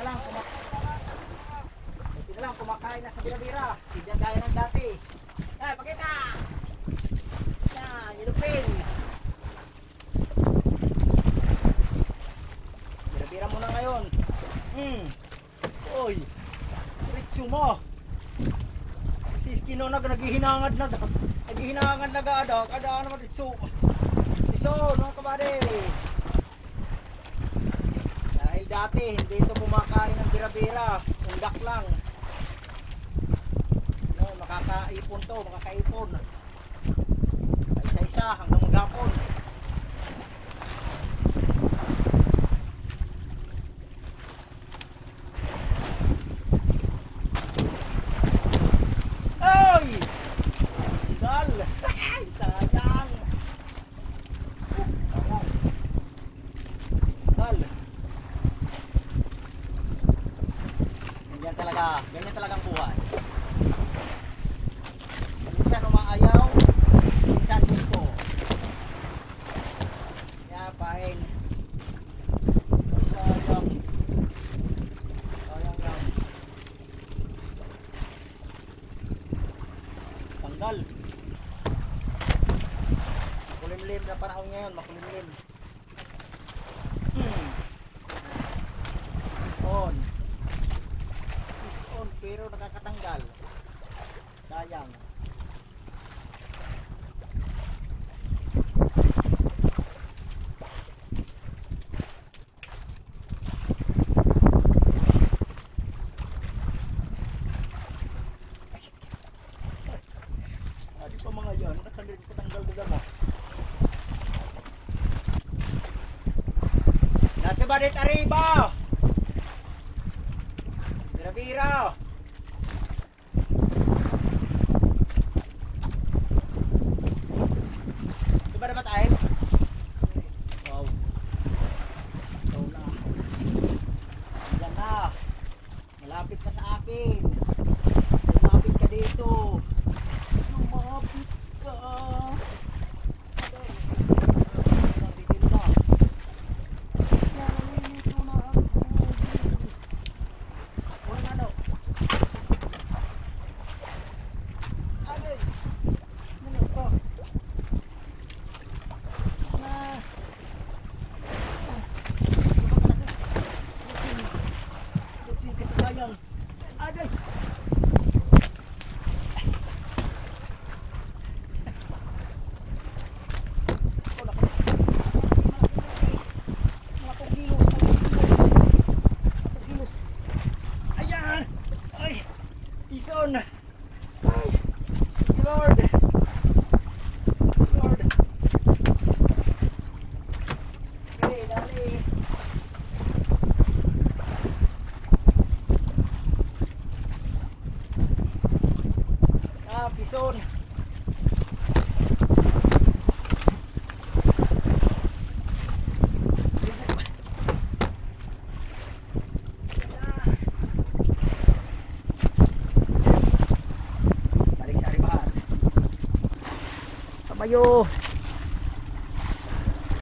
na lang, kumakain na sa bira-bira. Hindi gaya ng dati. Eh, pakita! Yan, ilupin. Bira-bira mo na ngayon. Uy, ritso mo. Si Kinonag naghihinangad na. Naghihinangad na gada. Kada naman ritso. Iso, mga kabady. Dahil dati, hindi ito kumakain ng bira-bira. Undak lang. No, makakaipon to, makakaipon. Isa-isa hanggang maghapon. Ganyan talagang buhay. Minsan umaayaw, minsan gusto. Yapain. Sayang. Sayang lang. Tanggal. Makulimlim na panahon ngayon, makulimlim. On. Pero nakakatanggal. Sayang. Adi pa mga yan, nakatanggal din mo. Nasa badit arriba. Bira-bira. Malapit ka sa akin. Lumapit ka dito. Lumapit ka. Nandito na. Nandito na ako. Wala na. Agay. Ano ko? Sayang. Aday. Mga kilos. Ayan. Ay. Ison. Ay. Lord. Lord. Okay, dali. Bison. Balik sa aribahan. Kamayo.